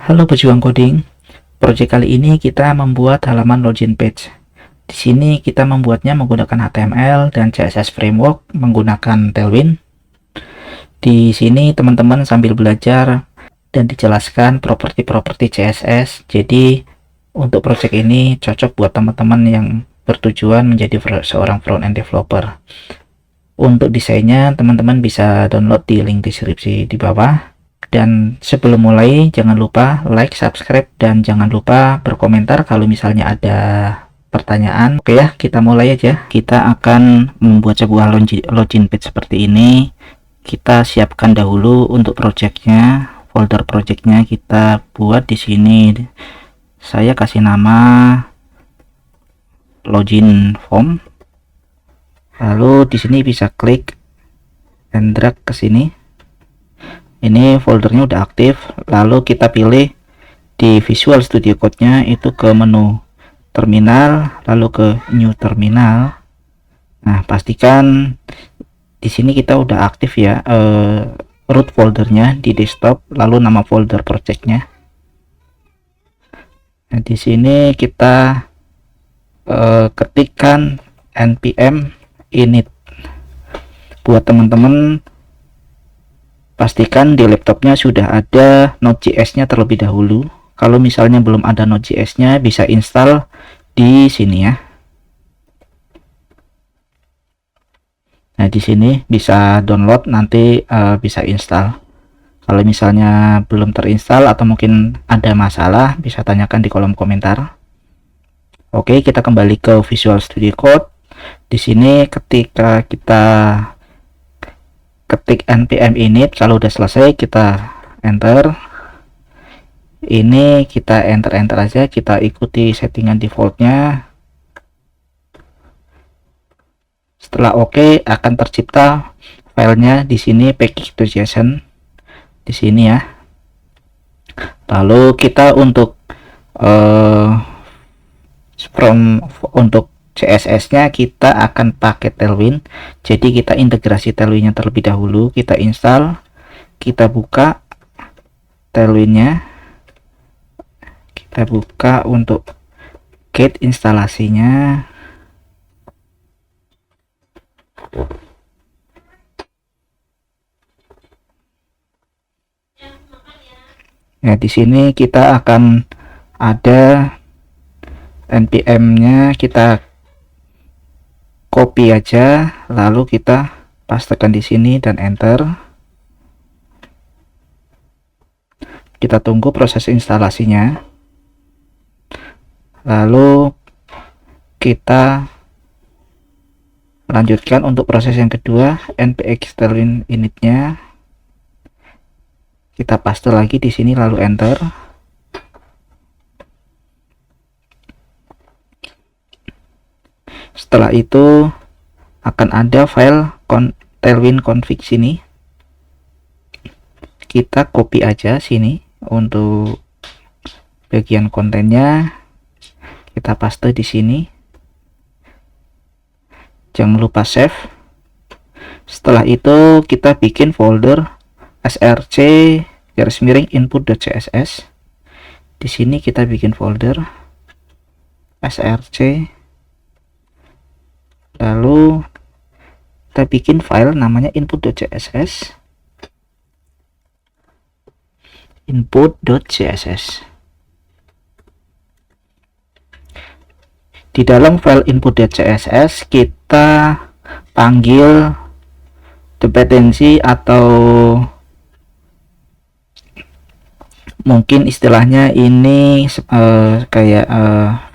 Halo pejuang coding, project kali ini kita membuat halaman login page. Di sini kita membuatnya menggunakan HTML dan CSS framework menggunakan Tailwind. Di sini teman-teman sambil belajar dan dijelaskan properti-properti CSS. Jadi untuk project ini cocok buat teman-teman yang bertujuan menjadi seorang front-end developer. Untuk desainnya teman-teman bisa download di link deskripsi di bawah. Dan sebelum mulai, jangan lupa like, subscribe, dan jangan lupa berkomentar kalau misalnya ada pertanyaan. Oke ya, kita mulai aja. Kita akan membuat sebuah login page seperti ini. Kita siapkan dahulu untuk projectnya, folder projectnya kita buat di sini. Saya kasih nama login form. Lalu di sini bisa klik and drag ke sini. Ini foldernya udah aktif, lalu kita pilih di Visual Studio Code-nya itu ke menu terminal, lalu ke new terminal. Nah, pastikan di sini kita udah aktif ya root foldernya di desktop, lalu nama folder projectnya. Nah, di sini kita ketikkan npm init. Buat teman-teman, pastikan di laptopnya sudah ada Node.js-nya terlebih dahulu. Kalau misalnya belum ada Node.js-nya, bisa install di sini ya. Nah, di sini bisa download, nanti bisa install. Kalau misalnya belum terinstall atau mungkin ada masalah, bisa tanyakan di kolom komentar. Oke, kita kembali ke Visual Studio Code. Di sini ketika kita ketik npm init, kalau udah selesai kita enter. Ini kita enter aja, kita ikuti settingan defaultnya. Setelah oke, akan tercipta filenya di sini package.json di sini ya. Lalu kita untuk untuk CSS-nya kita akan pakai Tailwind. Jadi kita integrasi Tailwind-nya terlebih dahulu, kita install, kita buka Tailwind-nya, kita buka untuk get instalasinya. Nah, di sini kita akan ada npm-nya, kita copy aja, lalu kita pastekan di sini dan enter. Kita tunggu proses instalasinya. Lalu kita lanjutkan untuk proses yang kedua, npx tailwind initnya. Kita paste lagi di sini lalu enter. Setelah itu akan ada file tailwind config sini. Kita copy aja sini untuk bagian kontennya. Kita paste di sini. Jangan lupa save. Setelah itu kita bikin folder src input.css. Di sini kita bikin folder src. Lalu kita bikin file namanya input.css. Di dalam file input.css kita panggil dependency atau mungkin istilahnya ini kayak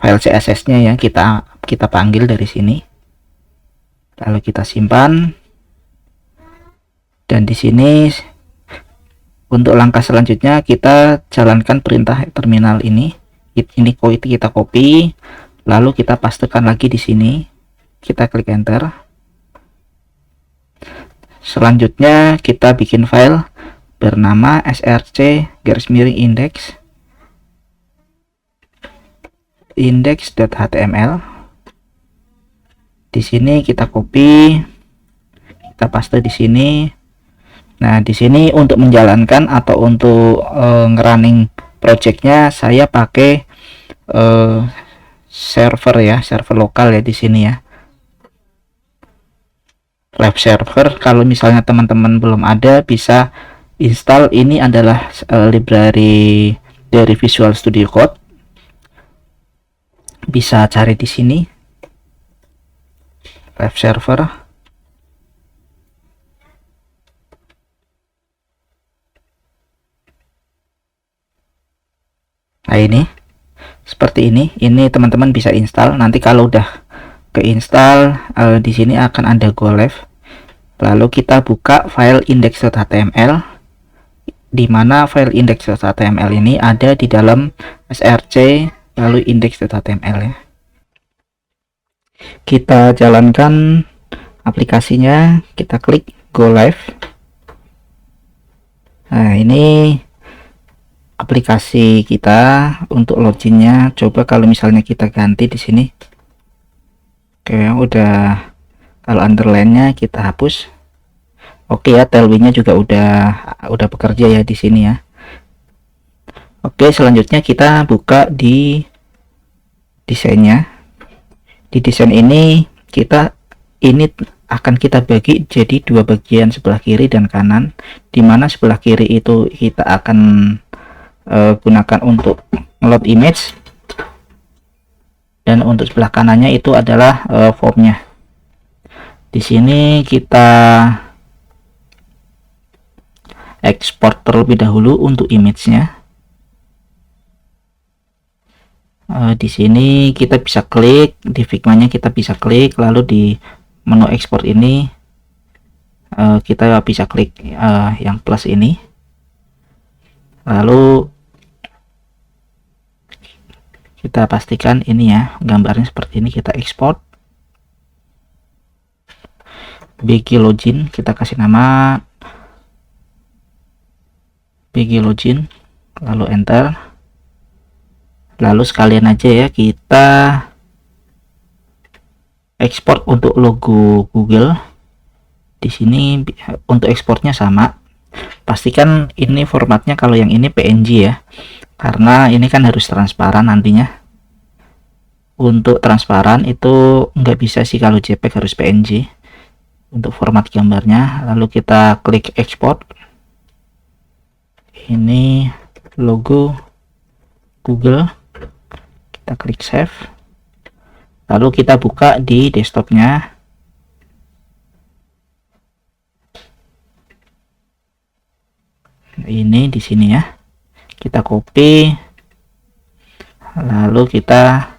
file CSS-nya ya, kita panggil dari sini. Lalu kita simpan. Dan di sini untuk langkah selanjutnya kita jalankan perintah terminal ini. Ini kita copy, lalu kita pastekan lagi di sini. Kita klik enter. Selanjutnya kita bikin file bernama src-index.html. Di sini kita copy, kita paste di sini. Nah, di sini untuk menjalankan atau untuk ngerunning projectnya saya pakai server ya, server lokal ya di sini ya, live server. Kalau misalnya teman-teman belum ada, bisa install. Ini adalah library dari Visual Studio Code, bisa cari di sini live server. Nah, ini seperti ini teman-teman bisa install. Nanti kalau udah keinstall, di sini akan ada go live. Lalu kita buka file index.html, di mana file index.html ini ada di dalam src lalu index.html ya. Kita jalankan aplikasinya, kita klik go live. Nah, ini aplikasi kita untuk loginnya. Coba kalau misalnya kita ganti di sini. Oke, udah. Kalau underline-nya kita hapus. Oke ya, Tailwind-nya juga udah bekerja ya di sini ya. Oke, selanjutnya kita buka di desainnya. Di desain ini akan kita bagi jadi dua bagian, sebelah kiri dan kanan, dimana sebelah kiri itu kita akan gunakan untuk load image, dan untuk sebelah kanannya itu adalah formnya. Di sini kita ekspor terlebih dahulu untuk image-nya. Di sini kita bisa klik di Figma-nya, kita bisa klik, lalu di menu ekspor ini kita bisa klik yang plus ini, lalu kita pastikan ini ya gambarnya seperti ini. Kita ekspor BG Login, kita kasih nama BG Login, lalu enter. Lalu sekalian aja ya kita ekspor untuk logo Google. Di sini untuk ekspornya sama, pastikan ini formatnya, kalau yang ini PNG ya, karena ini kan harus transparan nantinya. Untuk transparan itu nggak bisa sih kalau JPEG, harus PNG untuk format gambarnya. Lalu kita klik ekspor. Ini logo Google, kita klik save, lalu kita buka di desktopnya. Ini di sini ya, kita copy, lalu kita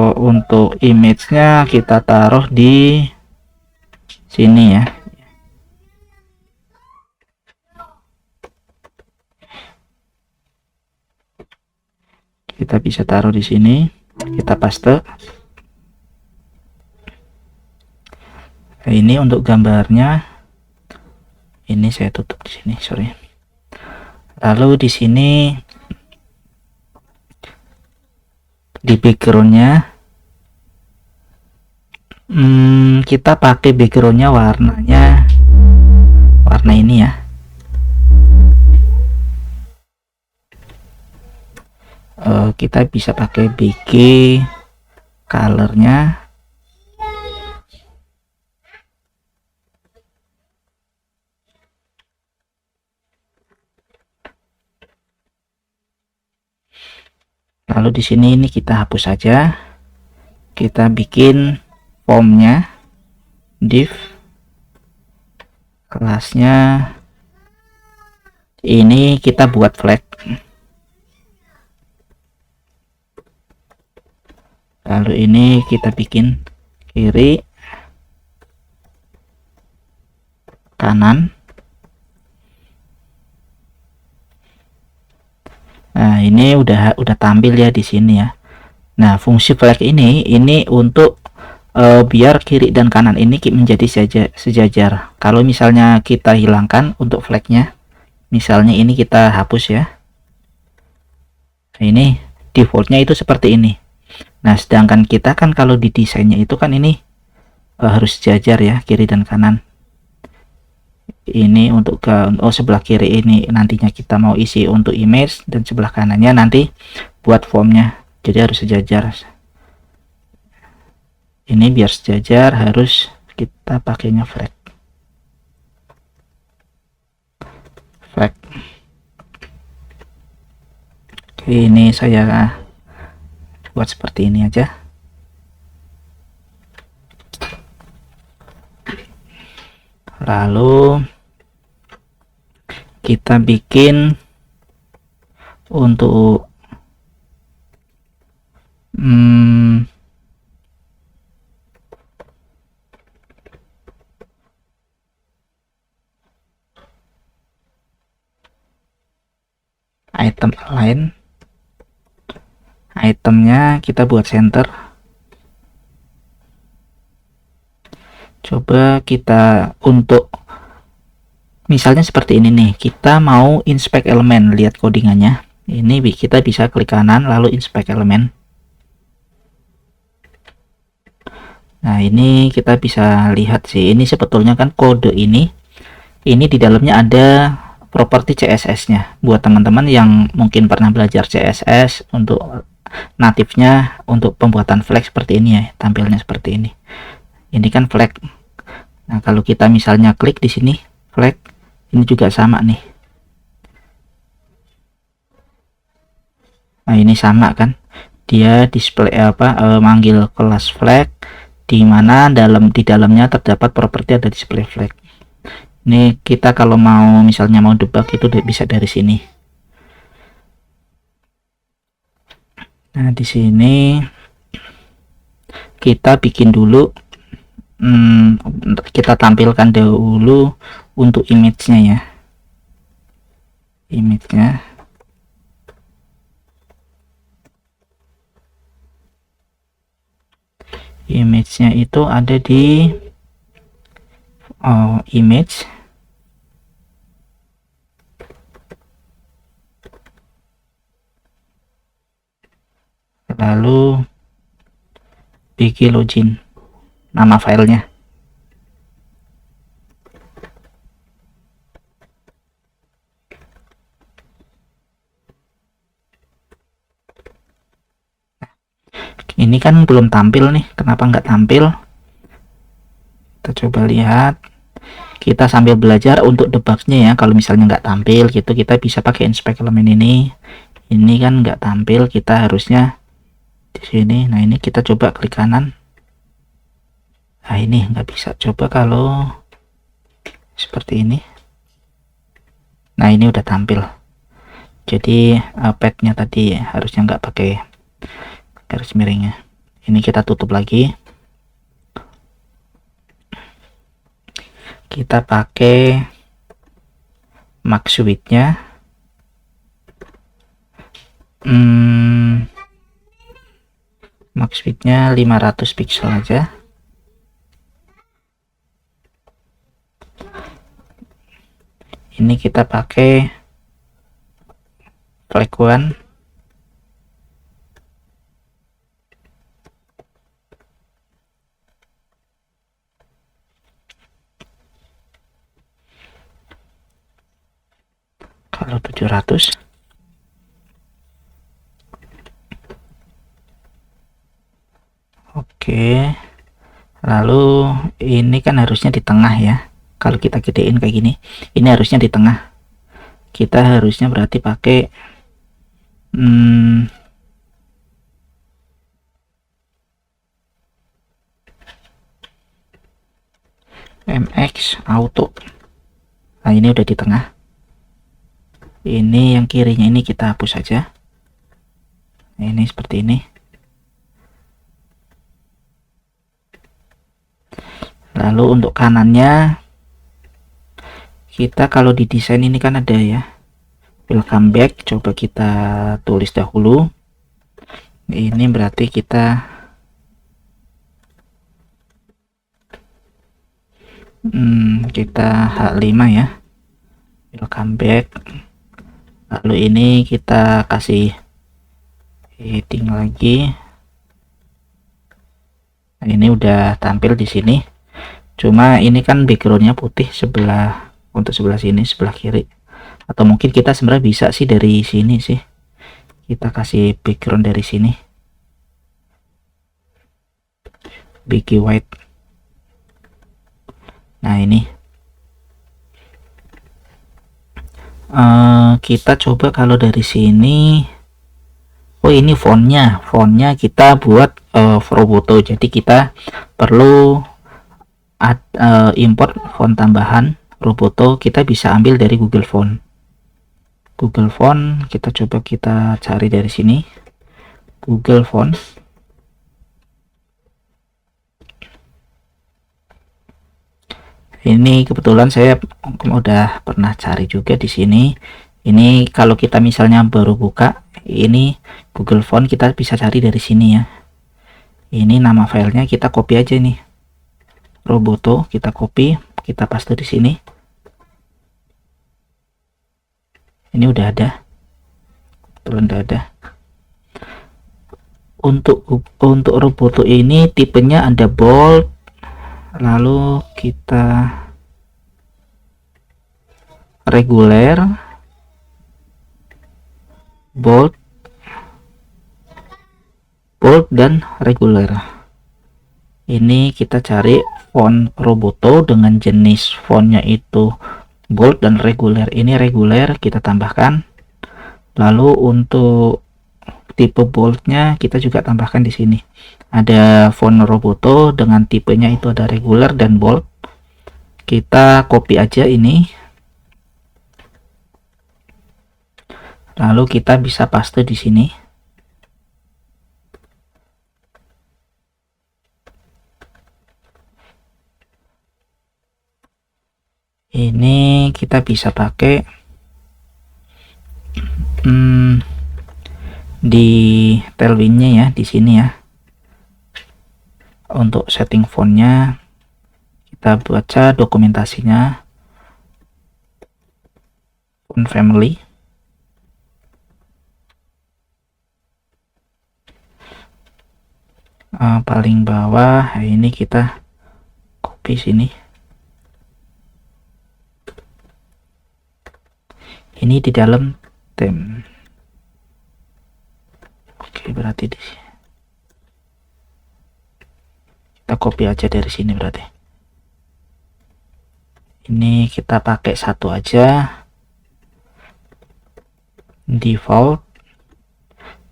untuk image-nya kita taruh di sini ya. Kita bisa taruh di sini, kita paste. Ini untuk gambarnya, ini saya tutup di sini, sorry. Lalu di sini di backgroundnya kita pakai backgroundnya warnanya warna ini ya. Kita bisa pakai BG colornya. Lalu di sini ini kita hapus saja. Kita bikin formnya, div, kelasnya ini kita buat flag. Lalu ini kita bikin kiri, kanan. Nah, ini udah tampil ya di sini ya. Nah, fungsi flag ini untuk biar kiri dan kanan ini menjadi sejajar. Kalau misalnya kita hilangkan untuk flagnya, misalnya ini kita hapus ya. Nah, ini defaultnya itu seperti ini. Nah, sedangkan kita kan kalau di desainnya itu kan ini harus sejajar ya, kiri dan kanan. Ini untuk sebelah kiri ini nantinya kita mau isi untuk image, dan sebelah kanannya nanti buat formnya, jadi harus sejajar. Ini biar sejajar harus kita pakainya flag. Oke, ini saya buat seperti ini aja. Lalu kita bikin untuk item align. Itemnya kita buat center. Coba kita untuk misalnya seperti ini nih, kita mau inspect elemen, lihat codingannya. Ini kita bisa klik kanan lalu inspect elemen. Nah, ini kita bisa lihat sih, ini sebetulnya kan kode ini di dalamnya ada properti CSS-nya. Buat teman-teman yang mungkin pernah belajar CSS, untuk natifnya untuk pembuatan flag seperti ini ya, tampilnya seperti ini. Ini kan flag. Nah, kalau kita misalnya klik di sini flag, ini juga sama nih. Nah, ini sama kan, dia display manggil kelas flag, di mana di dalamnya terdapat properti ada display flag. Ini kita kalau mau misalnya mau debug itu bisa dari sini. Nah, di sini kita bikin dulu, kita tampilkan dahulu untuk image-nya ya. Image-nya itu ada di image, lalu bikin login nama filenya. Ini kan belum tampil nih, kenapa nggak tampil? Kita coba lihat. Kita sambil belajar untuk debugnya ya. Kalau misalnya nggak tampil gitu, kita bisa pakai inspect elemen ini. Ini kan nggak tampil, kita harusnya di sini. Nah, ini kita coba klik kanan. Nah, ini nggak bisa. Coba kalau seperti ini. Nah, ini udah tampil. Jadi padnya tadi harusnya nggak pakai garis miringnya. Ini kita tutup lagi. Kita pakai max width-nya max width-nya 500 pixel aja. Ini kita pakai flag one. Kalau 700. Oke, lalu ini kan harusnya di tengah ya. Kalau kita gedein kayak gini, ini harusnya di tengah. Kita harusnya berarti pakai MX auto. Nah, ini udah di tengah. Ini yang kirinya ini kita hapus saja. Ini seperti ini. Lalu untuk kanannya, kita kalau di desain ini kan ada ya, welcome back. Coba kita tulis dahulu. Ini berarti kita H5 ya, welcome back. Lalu ini kita kasih heading lagi. Nah, ini udah tampil di sini. Cuma ini kan backgroundnya putih sebelah untuk sebelah sini, sebelah kiri. Atau mungkin kita sebenarnya bisa sih dari sini sih, kita kasih background dari sini, big white. Nah ini kita coba kalau dari sini. Oh ini fontnya kita buat Roboto, jadi kita perlu import font tambahan Roboto. Kita bisa ambil dari Google Font. Kita coba kita cari dari sini, Google Font. Ini kebetulan saya udah pernah cari juga di sini. Ini kalau kita misalnya baru buka ini Google Font, kita bisa cari dari sini ya. Ini nama filenya, kita copy aja nih, Roboto, kita copy, kita paste di sini. Ini udah ada, kebetulan udah ada. Untuk Roboto ini tipenya ada bold, lalu kita reguler, bold dan reguler. Ini kita cari font Roboto dengan jenis fontnya itu bold dan reguler. Ini reguler kita tambahkan, lalu untuk tipe boldnya kita juga tambahkan di sini. Ada font Roboto dengan tipenya itu ada reguler dan bold. Kita copy aja ini, lalu kita bisa paste di sini. Ini kita bisa pakai di tailwindnya ya, di sini ya. Untuk setting fontnya kita baca dokumentasinya, font family. Paling bawah ini kita copy sini. Ini di dalam theme. Oke, berarti di sini. Kita copy aja dari sini berarti. Ini kita pakai satu aja. Default.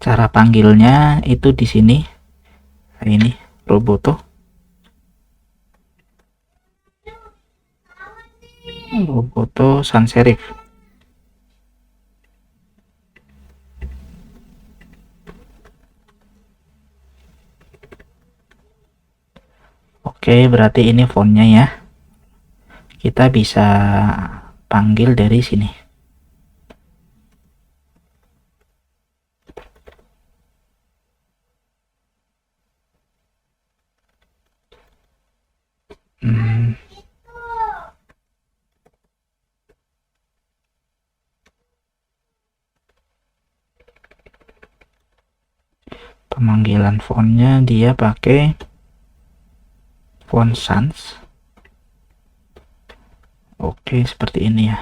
Cara panggilnya itu di sini. Nah, ini Roboto. Sans serif. Oke, berarti ini fontnya ya. Kita bisa panggil dari sini. Pemanggilan fontnya dia pakai font sans. Oke, seperti ini ya.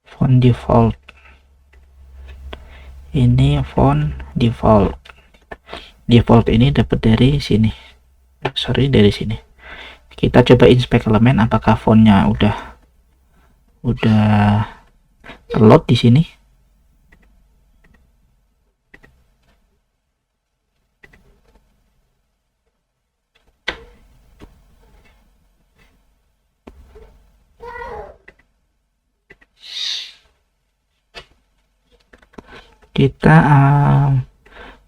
Font default. Ini font default. Default ini dapat dari sini. Sorry, dari sini. Kita coba inspect elemen apakah fontnya udah load di sini. Kita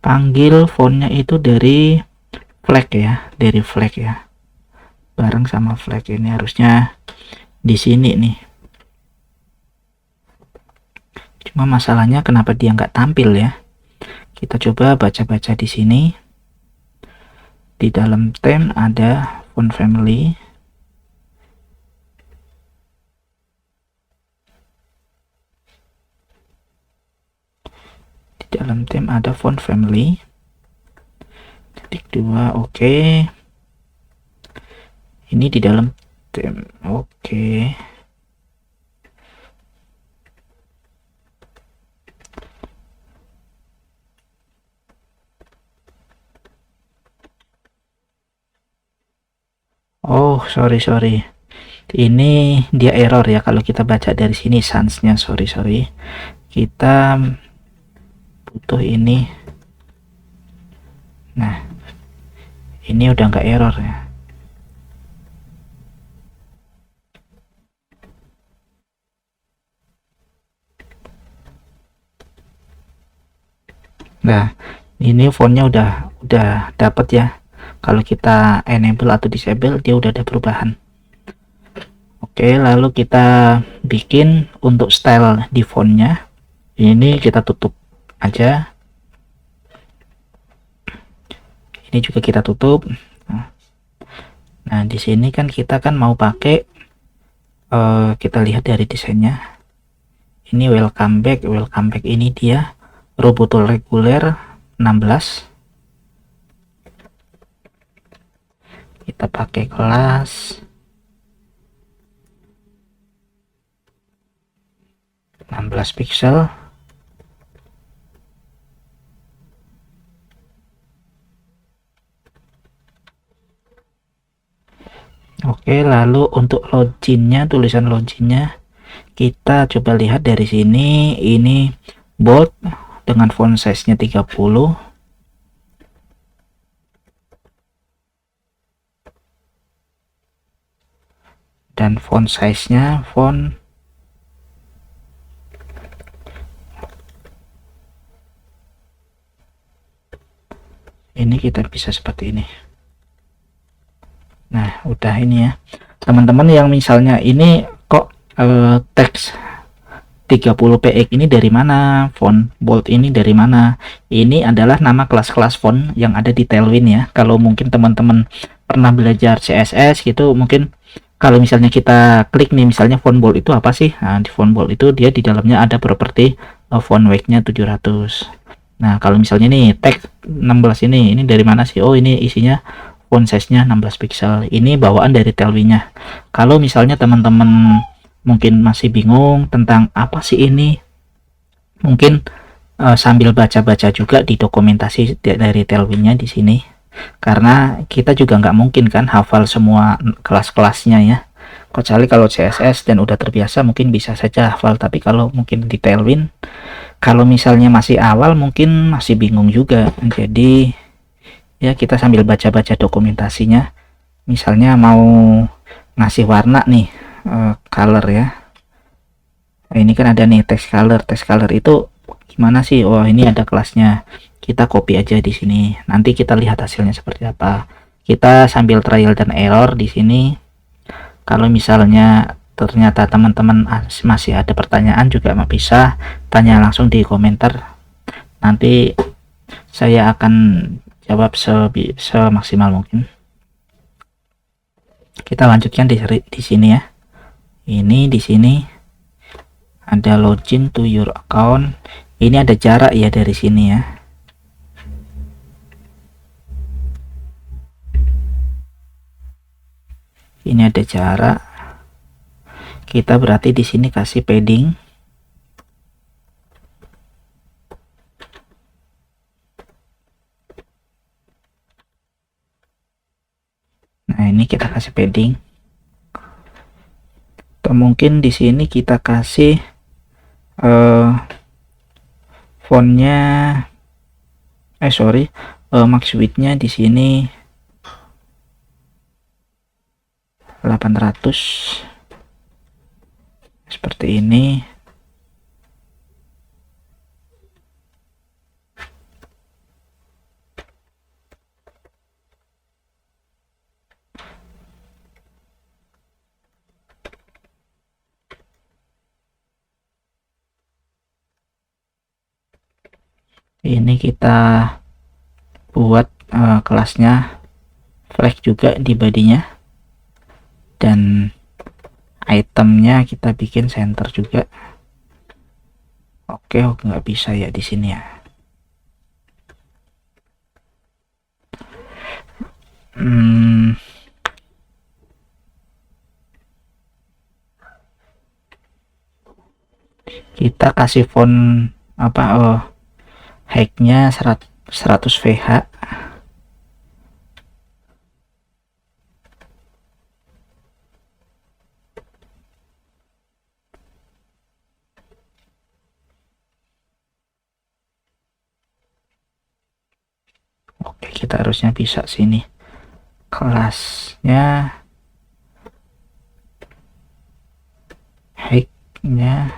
panggil fontnya itu dari flag ya, bareng sama flag. Ini harusnya di sini nih. Cuma masalahnya kenapa dia nggak tampil ya. Kita coba baca-baca di sini. Di dalam theme ada font family. Di dalam theme ada font family. Titik 2, oke. Ini di dalam theme, oke. Oh, sorry. Ini dia error ya kalau kita baca dari sini sans-nya. Sorry. Kita butuh ini. Nah, ini udah nggak error ya. Nah, ini fontnya udah dapat ya. Kalau kita enable atau disable, dia udah ada perubahan. Oke, lalu kita bikin untuk style di fontnya. Ini kita tutup aja. Ini juga kita tutup. Nah, di sini kan kita kan mau pakai, kita lihat dari desainnya. Ini welcome back ini dia Robotul reguler 16. Kita pakai kelas 16 pixel. Oke, lalu untuk loginnya, tulisan loginnya kita coba lihat dari sini. Ini bold dengan font size-nya 30. Dan font size-nya ini kita bisa seperti ini. Nah, udah ini ya. Teman-teman yang misalnya ini kok teks 30 px ini dari mana, font bold ini dari mana? Ini adalah nama kelas-kelas font yang ada di Tailwind ya. Kalau mungkin teman-teman pernah belajar CSS gitu, mungkin kalau misalnya kita klik nih, misalnya font bold itu apa sih? Nah, di font bold itu dia di dalamnya ada properti font weight-nya 700. Nah, kalau misalnya nih teks 16 ini dari mana sih? Oh, ini isinya font size-nya 16 pixel. Ini bawaan dari Tailwind-nya. Kalau misalnya teman-teman mungkin masih bingung tentang apa sih ini, mungkin sambil baca-baca juga di dokumentasi dari Tailwind-nya di sini. Karena kita juga nggak mungkin kan hafal semua kelas-kelasnya ya. Kecuali kalau CSS dan udah terbiasa mungkin bisa saja hafal, tapi kalau mungkin di Tailwind, kalau misalnya masih awal mungkin masih bingung juga. Jadi ya kita sambil baca-baca dokumentasinya. Misalnya mau ngasih warna nih, color ya. Nah, ini kan ada nih text color itu gimana sih? Oh, ini ada kelasnya. Kita copy aja di sini. Nanti kita lihat hasilnya seperti apa. Kita sambil trial dan error di sini. Kalau misalnya ternyata teman-teman masih ada pertanyaan juga bisa tanya langsung di komentar. Nanti saya akan jawab semaksimal mungkin. Kita lanjutkan di sini ya. Ini di sini ada login to your account. Ini ada jarak ya dari sini ya. Ini ada jarak. Kita berarti di sini kasih padding. Nah, ini kita kasih padding. Atau mungkin di sini kita kasih fontnya, max width-nya di sini 800 seperti ini. Ini kita buat kelasnya flag juga di bodinya, dan itemnya kita bikin center juga. Oke, nggak bisa ya di sini ya. Kita kasih font apa, height-nya 100 VH. Oke, kita harusnya bisa sini. Kelasnya, height-nya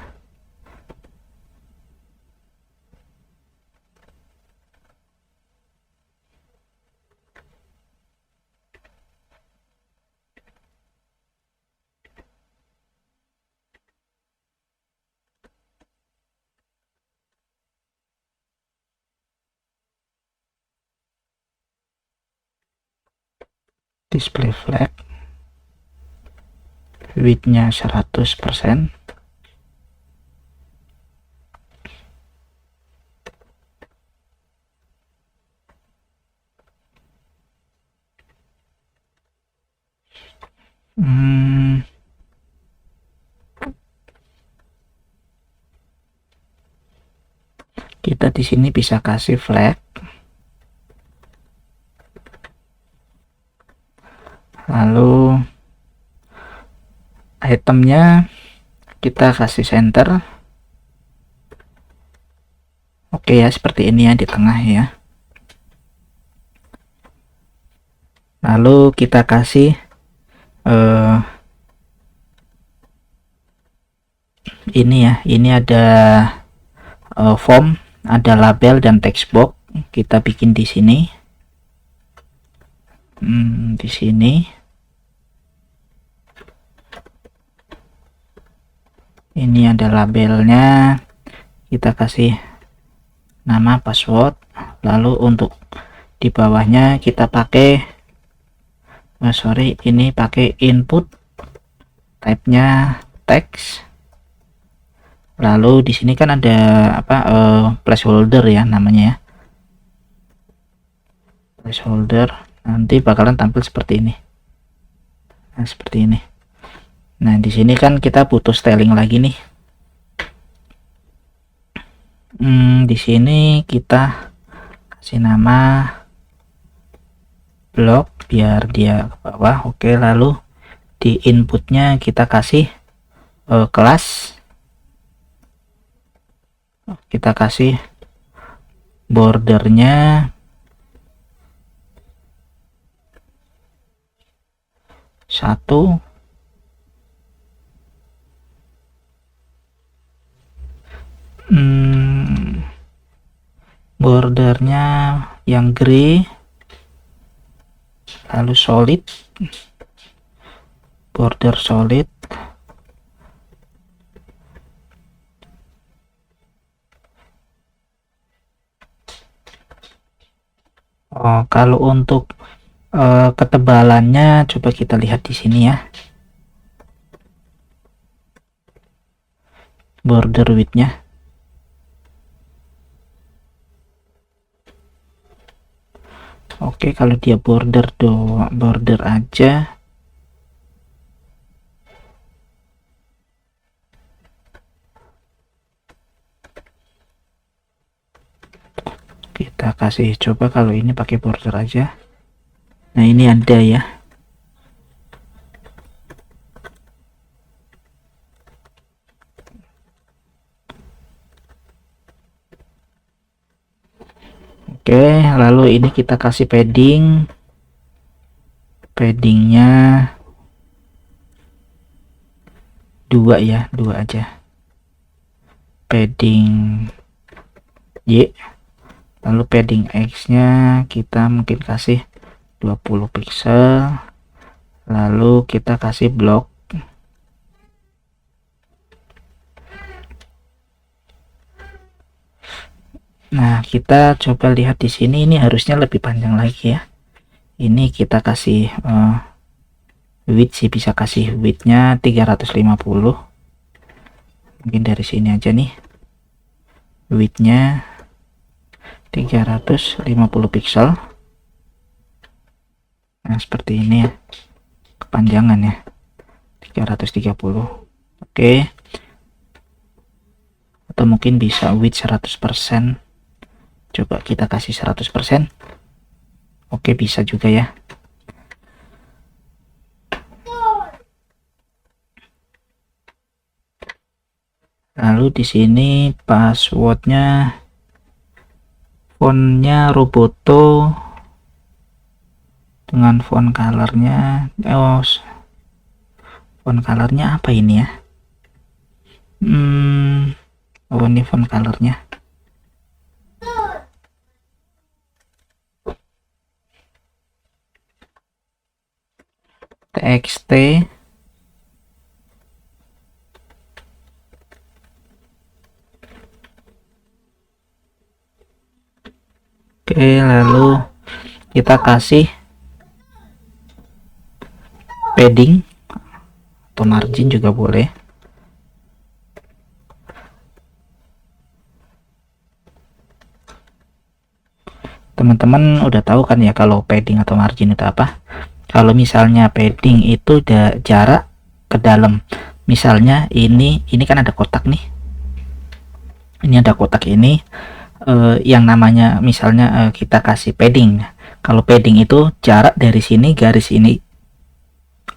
display flag, width-nya 100%. Kita di sini bisa kasih flag, lalu itemnya kita kasih center. Oke ya, seperti ini ya di tengah ya. Lalu kita kasih ini ya, ini ada form, ada label dan text box. Kita bikin di sini. Di sini. Ini ada labelnya. Kita kasih nama, password. Lalu untuk di bawahnya kita pakai ini pakai input, type-nya text. Lalu di sini kan ada apa, placeholder ya namanya ya, placeholder. Nanti bakalan tampil seperti ini. Nah, seperti ini. Nah, di sini kan kita butuh styling lagi nih. Di sini kita kasih nama blog biar dia ke bawah. Oke, lalu di inputnya kita kasih kelas. Kita kasih bordernya 1, bordernya yang gray, lalu solid, border solid. Kalau untuk ketebalannya coba kita lihat di sini ya, border width-nya. Oke, kalau dia border aja, kita kasih, coba kalau ini pakai border aja. Nah, ini ada ya. Oke, lalu ini kita kasih paddingnya 2 ya, 2 aja. Padding Y. Lalu padding X nya kita mungkin kasih 20 pixel. Lalu kita kasih blok. Nah, kita coba lihat di sini, ini harusnya lebih panjang lagi ya. Ini kita kasih width sih, bisa kasih width-nya 350. Mungkin dari sini aja nih. Width-nya 350 pixel. Nah, seperti ini ya, kepanjangan ya, 330. Oke. Atau mungkin bisa width 100%. Coba kita kasih 100%. Oke, bisa juga ya. Lalu di sini passwordnya, fontnya Roboto dengan font colornya, font colornya apa ini ya? Oh, ini font colornya. TXT. Oke, lalu kita kasih padding atau margin juga boleh. Teman-teman udah tahu kan ya kalau padding atau margin itu apa? Kalau misalnya padding itu jarak ke dalam. Misalnya ini kan ada kotak nih. Ini ada kotak ini, yang namanya misalnya kita kasih padding. Kalau padding itu jarak dari sini, garis ini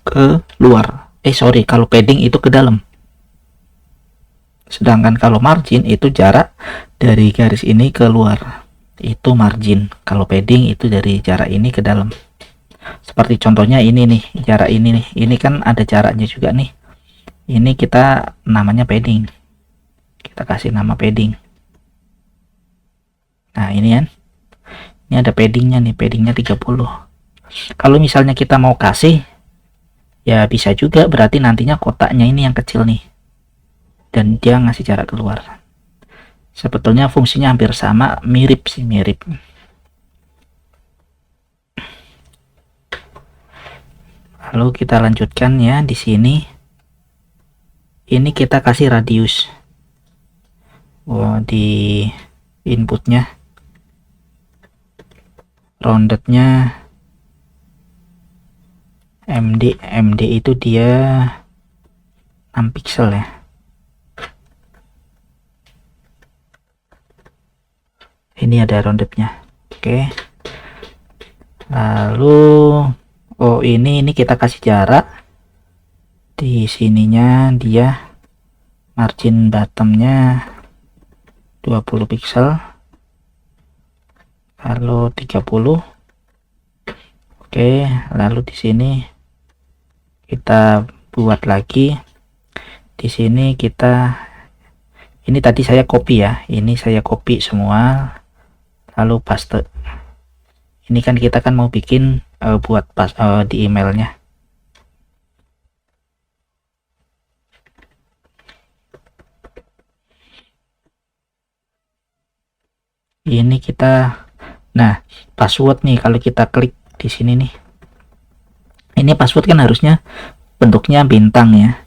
ke luar. Kalau padding itu ke dalam. Sedangkan kalau margin itu jarak dari garis ini ke luar. Itu margin. Kalau padding itu dari jarak ini ke dalam. Seperti contohnya ini nih, jarak ini nih. Ini kan ada jaraknya juga nih. Ini kita namanya padding. Kita kasih nama padding. Nah, ini kan. Ini ada paddingnya nih, paddingnya 30. Kalau misalnya kita mau kasih, ya bisa juga, berarti nantinya kotaknya ini yang kecil nih. Dan dia ngasih jarak keluar. Sebetulnya fungsinya hampir sama, mirip sih, mirip. Lalu kita lanjutkan ya di sini. Ini kita kasih radius. Di inputnya, roundednya MD itu dia 6 pixel ya. Ini ada roundednya. Oke. Lalu ini kita kasih jarak. Di sininya dia margin bottomnya 20 pixel. Lalu 30. Oke, lalu di sini kita buat lagi. Di sini ini tadi saya copy ya. Ini saya copy semua. Lalu paste. Ini kan kita kan mau bikin buat di emailnya. Ini kita, nah password nih, kalau kita klik di sini nih, ini password kan harusnya bentuknya bintang ya,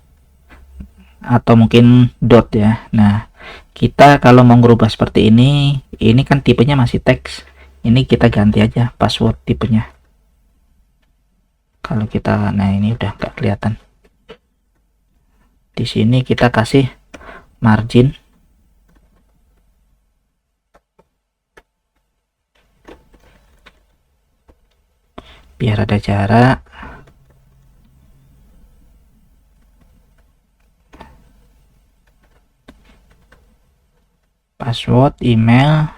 atau mungkin dot ya. Nah, kita kalau mau merubah seperti ini kan tipenya masih teks. Ini kita ganti aja password tipenya. Kalau kita, nah ini udah nggak kelihatan. Di sini kita kasih margin. Biar ada jarak. Password, email.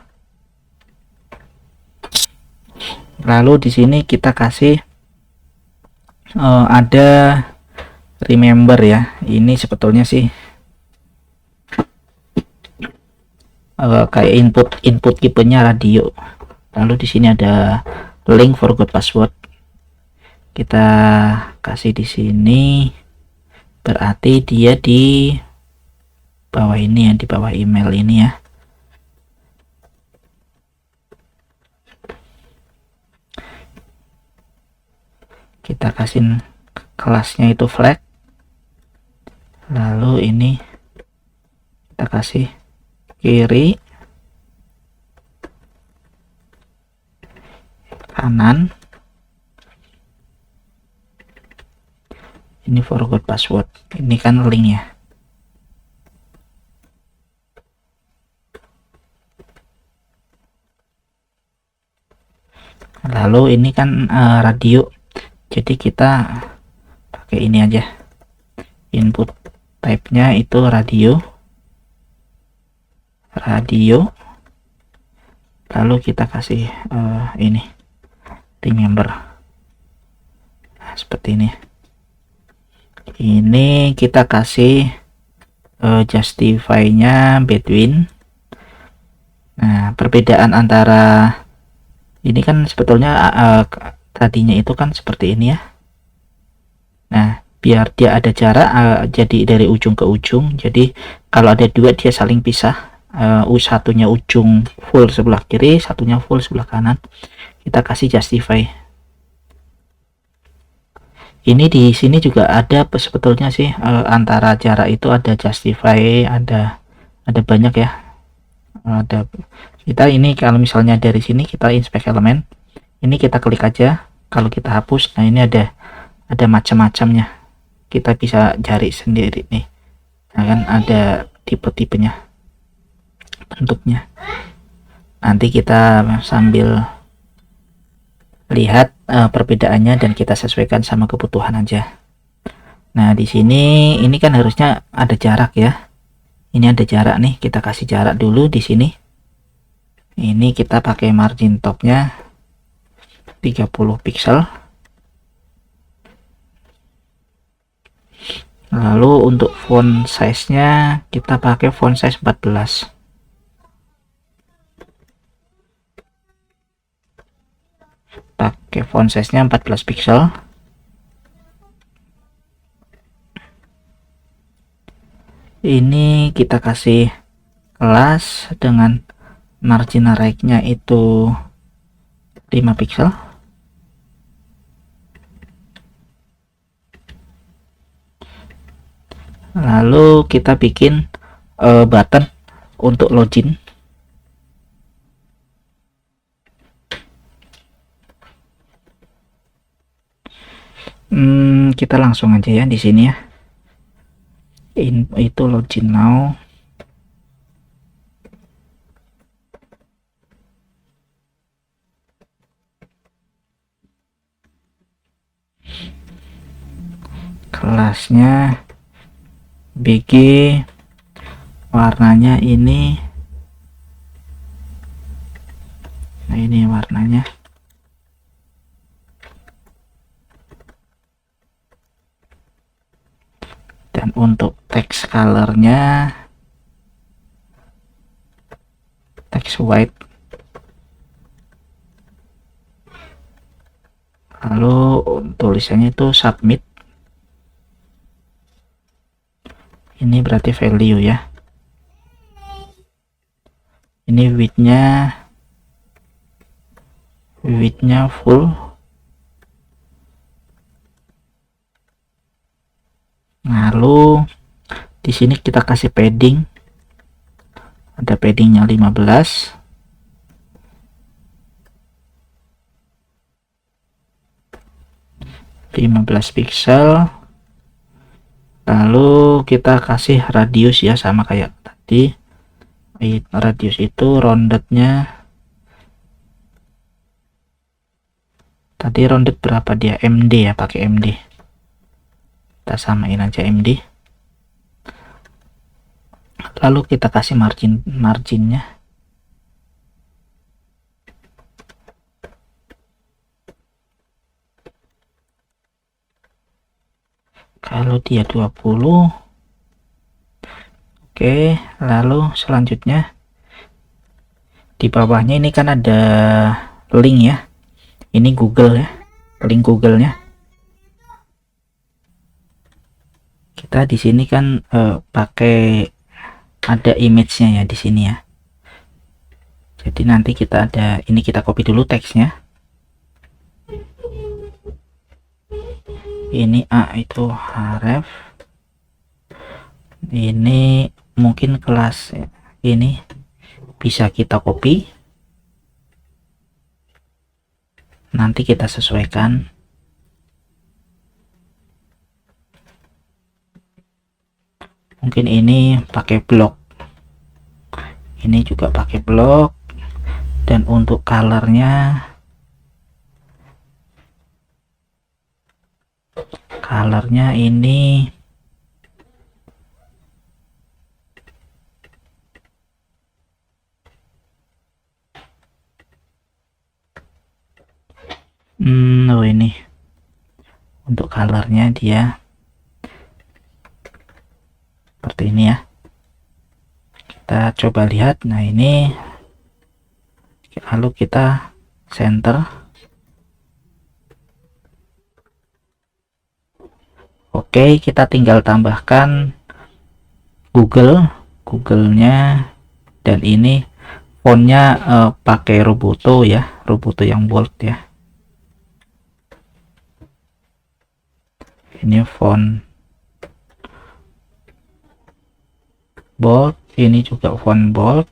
Lalu di sini kita kasih ada remember ya. Ini sebetulnya sih kayak input tipenya radio. Lalu di sini ada link forgot password. Kita kasih di sini, berarti dia di bawah ini ya, di bawah email ini ya. Kita kasih kelasnya itu flag. Lalu ini kita kasih kiri, kanan, Ini forgot password, ini kan linknya. Lalu ini kan radio, jadi kita pakai ini aja, input type-nya itu radio, lalu kita kasih ini remember. Nah, seperti ini. Ini kita kasih justify-nya between. Nah, perbedaan antara ini kan sebetulnya tadinya itu kan seperti ini ya. Nah, biar dia ada jarak, jadi dari ujung ke ujung, jadi kalau ada dua dia saling pisah. Satunya ujung full sebelah kiri, satunya full sebelah kanan. Kita kasih justify. Ini di sini juga ada sebetulnya sih, antara jarak itu ada justify, ada banyak ya. Ada kita ini kalau misalnya dari sini kita inspect elemen, ini kita klik aja. Kalau kita hapus, nah ini ada macam-macamnya, kita bisa cari sendiri nih. Nah kan ada tipe-tipenya, bentuknya. Nanti kita sambil lihat perbedaannya dan kita sesuaikan sama kebutuhan aja. Nah di sini ini kan harusnya ada jarak ya. Ini ada jarak nih, kita kasih jarak dulu di sini. Ini kita pakai margin topnya 30 pixel. Lalu untuk font size-nya kita pakai font size 14. Pakai font size-nya 14 pixel. Ini kita kasih kelas dengan margin right-nya itu 5 pixel. Lalu kita bikin button untuk login. Kita langsung aja ya di sini ya. Itu login now. Kelasnya BG, warnanya ini. Nah ini warnanya. Dan untuk text colornya text white. Lalu tulisannya itu submit. Ini berarti value ya. Ini widthnya full. Lalu di sini kita kasih padding. Ada paddingnya 15. Pixel. Lalu kita kasih radius ya, sama kayak tadi. Radius itu roundednya tadi rounded berapa dia, MD ya, pakai MD. Kita samain aja MD. Lalu kita kasih marginnya. Kalau dia 20. Oke, lalu selanjutnya di bawahnya ini kan ada link ya. Ini Google ya, link Google-nya. Kita di sini kan pakai ada image-nya ya di sini ya. Jadi nanti kita ada ini, kita copy dulu teksnya. Ini itu href. Ini mungkin kelas ini bisa kita copy. Nanti kita sesuaikan. mungkin ini pakai blok, ini juga pakai blok. Dan untuk colornya ini oh ini untuk colornya dia seperti ini ya. Kita coba lihat. Nah ini, lalu kita center. Oke, kita tinggal tambahkan Google-nya, dan ini fontnya pakai Roboto ya, Roboto yang bold ya. Ini font bold, ini juga font bold.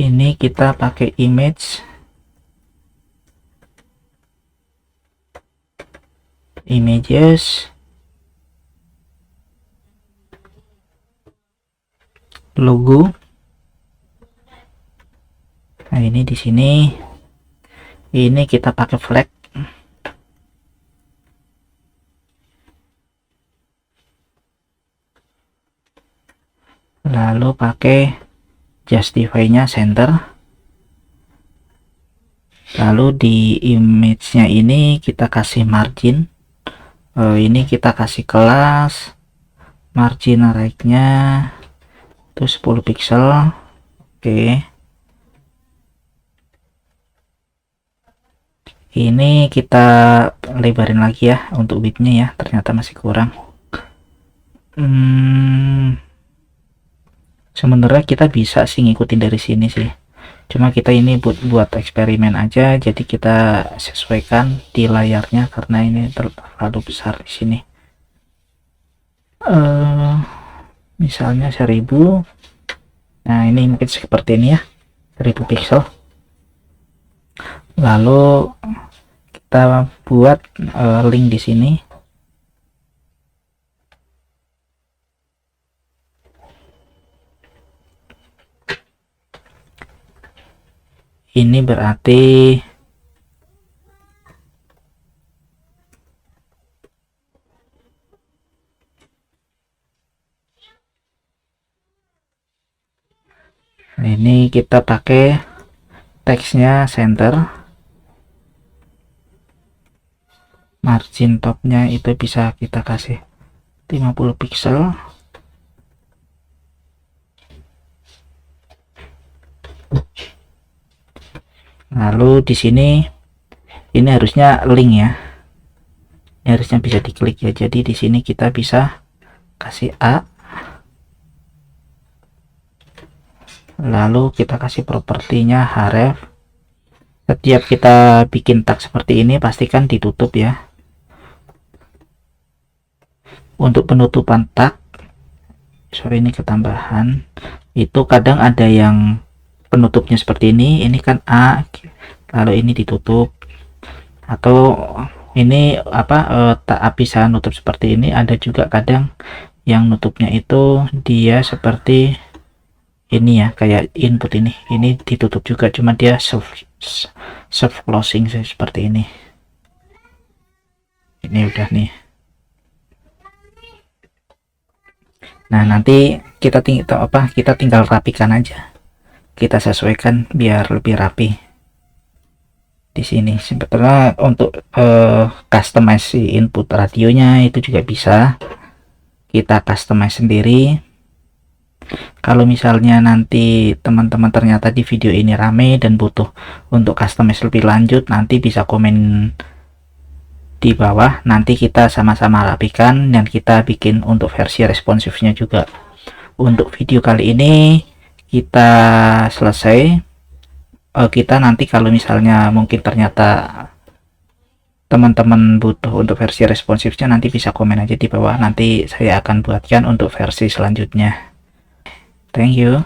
Ini kita pakai images, logo. Nah ini di sini, ini kita pakai flag. Lalu pakai justify-nya center. Lalu di image-nya ini kita kasih margin. Ini kita kasih kelas, margin right-nya itu 10 pixel. Oke. Ini kita lebarin lagi ya untuk width-nya ya, ternyata masih kurang. Sebenarnya kita bisa sih ngikutin dari sini sih, cuma kita ini buat eksperimen aja, jadi kita sesuaikan di layarnya karena ini terlalu besar di sini. Misalnya 1000. Nah ini mungkin seperti ini ya, 1000 pixel. Lalu kita buat link di sini. Ini berarti ini kita pakai teksnya center. Margin topnya itu bisa kita kasih 50 pixel. Lalu di sini ini harusnya link ya, ini harusnya bisa diklik ya, jadi di sini kita bisa kasih A, lalu kita kasih propertinya href. Setiap kita bikin tag seperti ini pastikan ditutup ya. Untuk penutupan tag, sorry ini ketambahan, itu kadang ada yang penutupnya seperti ini kan A, lalu ini ditutup, atau ini tak bisa nutup seperti ini. Ada juga kadang yang nutupnya itu dia seperti ini ya, kayak input ini ditutup juga, cuma dia self closing seperti ini. Ini udah nih. Nah nanti kita tinggal rapikan aja, kita sesuaikan biar lebih rapi. Di sini sebetulnya untuk customize input radionya itu juga bisa kita customize sendiri. Kalau misalnya nanti teman-teman ternyata di video ini rame dan butuh untuk customize lebih lanjut, nanti bisa komen di bawah, nanti kita sama-sama rapikan dan kita bikin untuk versi responsifnya juga. Untuk video kali ini kita selesai. Kita nanti kalau misalnya mungkin ternyata teman-teman butuh untuk versi responsifnya, nanti bisa komen aja di bawah, nanti saya akan buatkan untuk versi selanjutnya. Thank you.